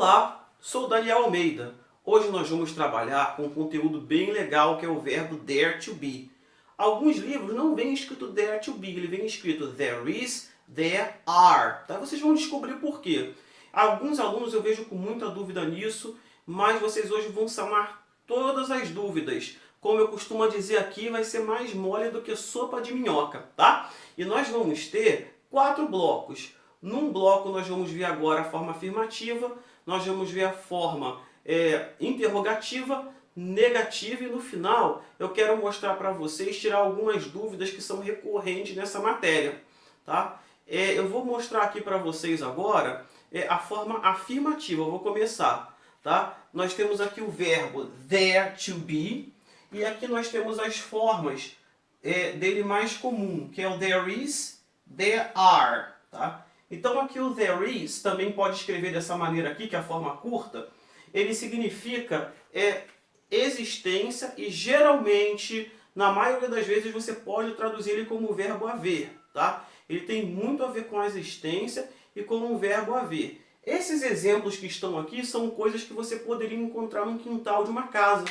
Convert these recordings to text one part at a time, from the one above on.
Olá, sou Daniel Almeida. Hoje nós vamos trabalhar com um conteúdo bem legal que é o verbo dare to be. Alguns livros não vem escrito dare to be, ele vem escrito there is, there are. Tá? Vocês vão descobrir por quê. Alguns alunos eu vejo com muita dúvida nisso, mas vocês hoje vão sanar todas as dúvidas. Como eu costumo dizer aqui, vai ser mais mole do que sopa de minhoca, tá? E nós vamos ter 4 blocos. Num bloco nós vamos ver agora a forma afirmativa, nós vamos ver a forma interrogativa, negativa e no final eu quero mostrar para vocês, tirar algumas dúvidas que são recorrentes nessa matéria. Tá? Eu vou mostrar aqui para vocês agora a forma afirmativa, eu vou começar. Tá? Nós temos aqui o verbo there to be e aqui nós temos as formas dele mais comum, que é o there is, there are. Tá? Então aqui o there is, também pode escrever dessa maneira aqui, que é a forma curta, ele significa existência e geralmente, na maioria das vezes, você pode traduzir ele como o verbo haver. Tá? Ele tem muito a ver com a existência e com o verbo haver. Esses exemplos que estão aqui são coisas que você poderia encontrar no quintal de uma casa.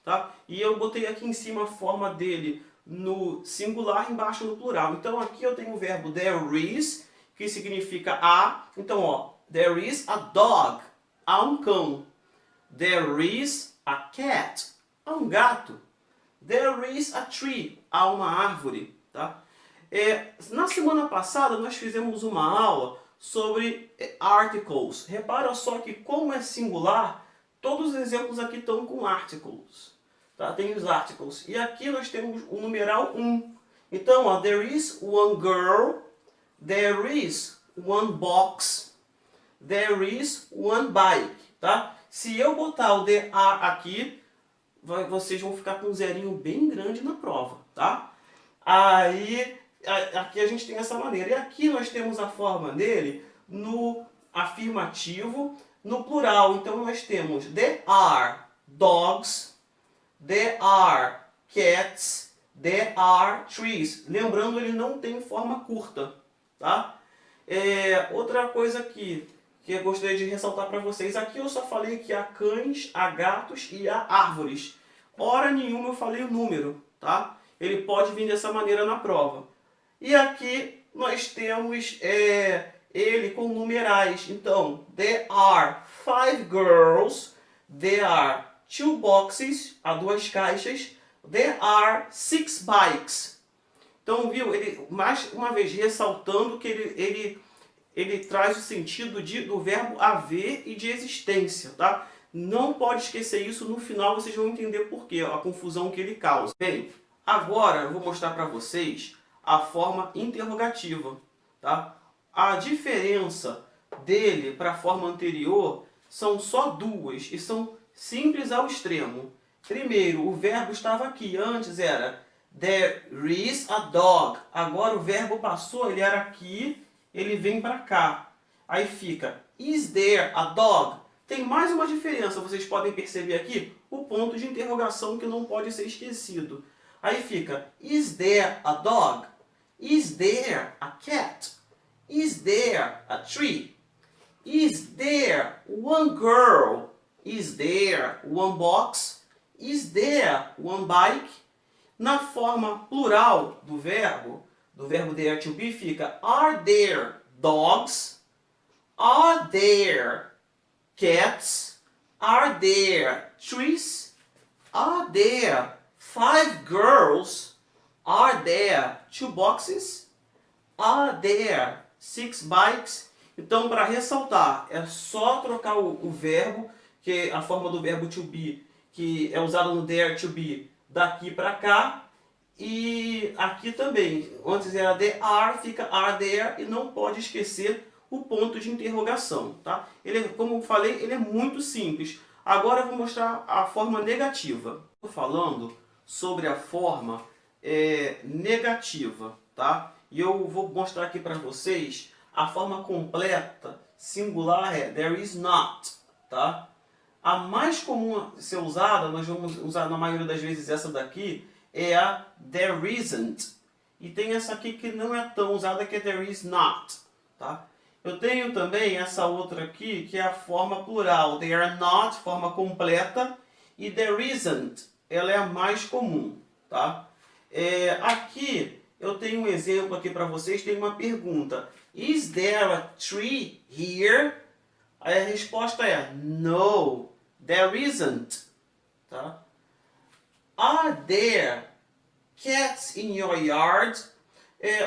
Tá? E eu botei aqui em cima a forma dele no singular, embaixo no plural. Então aqui eu tenho o verbo there is, que significa há. Então, ó, there is a dog, há um cão. There is a cat, há um gato. There is a tree, há uma árvore. Tá? Na semana passada nós fizemos uma aula sobre articles. Repara só que como é singular, todos os exemplos aqui estão com articles. Tá? Tem os articles. E aqui nós temos o numeral 1. Então, ó, there is one girl, there is one box, there is one bike. Tá? Se eu botar o there are aqui, vocês vão ficar com um zerinho bem grande na prova. Tá? Aí, aqui a gente tem essa maneira. E aqui nós temos a forma dele no afirmativo, no plural. Então nós temos there are dogs, there are cats, there are trees. Lembrando, ele não tem forma curta. Tá? Outra coisa aqui que eu gostaria de ressaltar para vocês. Aqui eu só falei que há cães, há gatos e há árvores. Hora nenhuma eu falei o número. Tá? Ele pode vir dessa maneira na prova. E aqui nós temos ele com numerais. Então, there are 5 girls, there are 2 boxes, há 2 caixas, there are 6 bikes. Então, viu, ele mais uma vez ressaltando que ele traz o sentido do verbo haver e de existência. Tá? Não pode esquecer isso, no final vocês vão entender por quê, a confusão que ele causa. Bem, agora eu vou mostrar para vocês a forma interrogativa. Tá? A diferença dele para a forma anterior são só 2 e são simples ao extremo. Primeiro, o verbo estava aqui, antes era there is a dog. Agora o verbo passou, ele era aqui, ele vem para cá. Aí fica is there a dog? Tem mais uma diferença, vocês podem perceber aqui o ponto de interrogação que não pode ser esquecido. Aí fica is there a dog? Is there a cat? Is there a tree? Is there one girl? Is there one box? Is there one bike? Na forma plural do verbo there to be fica are there dogs? Are there cats? Are there trees? Are there 5 girls? Are there 2 boxes? Are there 6 bikes? Então, para ressaltar, é só trocar o verbo, que é a forma do verbo to be, que é usado no there to be, daqui para cá. E aqui também, antes era there are, fica are there, e não pode esquecer o ponto de interrogação. Tá? Ele, como eu falei, ele é muito simples. Agora eu vou mostrar a forma negativa. Estou falando sobre a forma negativa. Tá? E eu vou mostrar aqui para vocês a forma completa, singular é there is not. Tá? A mais comum a ser usada, nós vamos usar na maioria das vezes essa daqui, é a there isn't. E tem essa aqui que não é tão usada, que é there is not. Tá? Eu tenho também essa outra aqui, que é a forma plural. They are not, forma completa. E there isn't, ela é a mais comum, tá? Aqui, eu tenho um exemplo aqui para vocês, tem uma pergunta. Is there a tree here? Aí a resposta é no, there isn't, tá? Are there cats in your yard?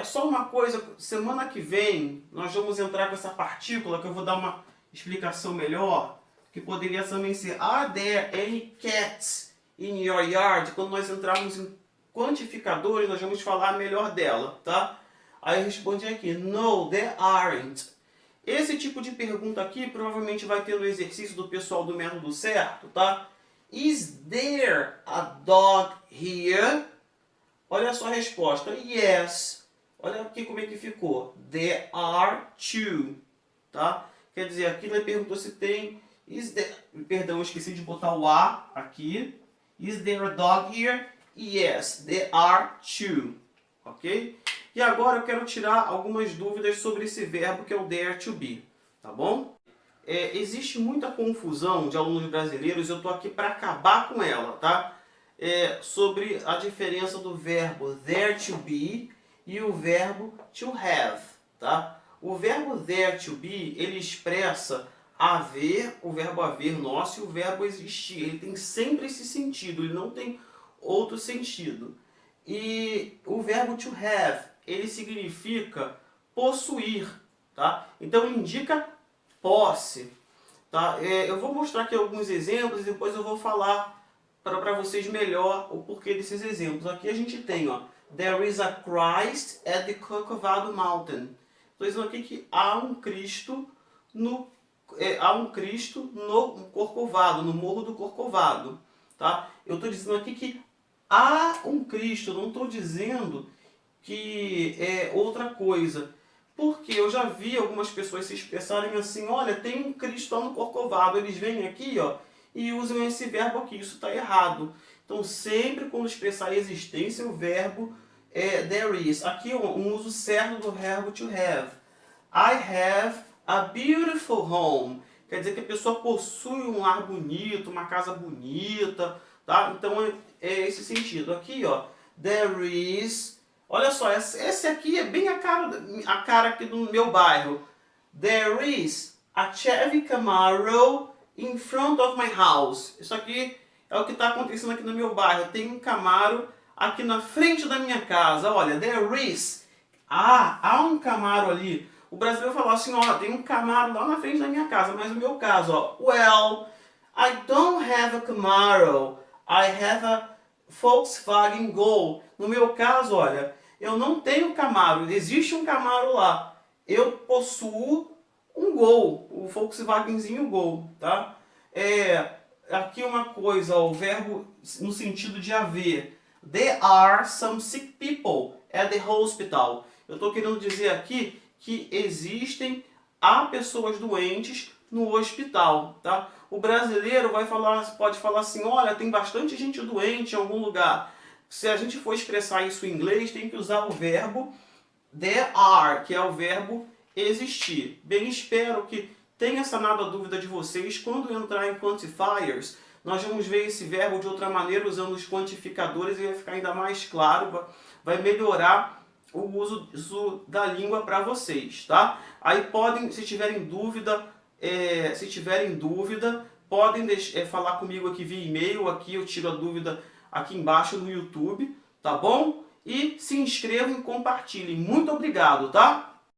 Só uma coisa, semana que vem nós vamos entrar com essa partícula que eu vou dar uma explicação melhor, que poderia também ser Are there any cats in your yard? Quando nós entrarmos em quantificadores, nós vamos falar melhor dela, tá? Aí eu respondi aqui, no, there aren't. Esse tipo de pergunta aqui provavelmente vai ter no exercício do pessoal do método certo, tá? Is there a dog here? Olha só a resposta. Yes. Olha aqui como é que ficou. There are two. Tá? Quer dizer, aqui ele perguntou se tem... Perdão, eu esqueci de botar o a aqui. Is there a dog here? Yes, there are two. Ok? E agora eu quero tirar algumas dúvidas sobre esse verbo que é o dare to be. Tá bom? Existe muita confusão de alunos brasileiros, eu estou aqui para acabar com ela, tá? Sobre a diferença do verbo there to be e o verbo to have, tá? O verbo there to be, ele expressa haver, o verbo haver nosso e o verbo existir. Ele tem sempre esse sentido, ele não tem outro sentido. E o verbo to have, ele significa possuir, tá? Então ele indica posse, tá? Eu vou mostrar aqui alguns exemplos e depois eu vou falar para vocês melhor o porquê desses exemplos. Aqui a gente tem, ó, There is a Christ at the Corcovado Mountain. Estou dizendo aqui que há um Cristo no Corcovado, no Morro do Corcovado, tá? Eu estou dizendo aqui que há um Cristo, não estou dizendo que é outra coisa. Porque eu já vi algumas pessoas se expressarem assim, olha, tem um Cristo lá no Corcovado. Eles vêm aqui, ó, e usam esse verbo aqui. Isso está errado. Então, sempre quando expressar a existência, o verbo there is. Aqui é um uso certo do verbo to have. I have a beautiful home. Quer dizer que a pessoa possui um lar bonito, uma casa bonita, tá? Então, é esse sentido. Aqui, ó, there is... Olha só, esse aqui é bem a cara aqui do meu bairro. There is a Chevy Camaro in front of my house. Isso aqui é o que está acontecendo aqui no meu bairro. Tem um Camaro aqui na frente da minha casa. Olha, there is. Há um Camaro ali. O brasileiro falou assim, ó, tem um Camaro lá na frente da minha casa. Mas no meu caso, ó, well, I don't have a Camaro. I have a Volkswagen Gol. No meu caso, olha, eu não tenho Camaro, existe um Camaro lá. Eu possuo um Gol, o Volkswagenzinho Gol, tá? Aqui uma coisa, ó, o verbo no sentido de haver. There are some sick people at the hospital. Eu estou querendo dizer aqui que há pessoas doentes no hospital, tá? O brasileiro pode falar assim, olha, tem bastante gente doente em algum lugar. Se a gente for expressar isso em inglês, tem que usar o verbo there are, que é o verbo existir. Bem, espero que tenha sanado a dúvida de vocês. Quando entrar em quantifiers, nós vamos ver esse verbo de outra maneira, usando os quantificadores, e vai ficar ainda mais claro, vai melhorar o uso da língua para vocês, tá? Aí podem, se tiverem dúvida, podem falar comigo aqui via e-mail, aqui eu tiro a dúvida aqui embaixo no YouTube, tá bom? E se inscrevam e compartilhem. Muito obrigado, tá?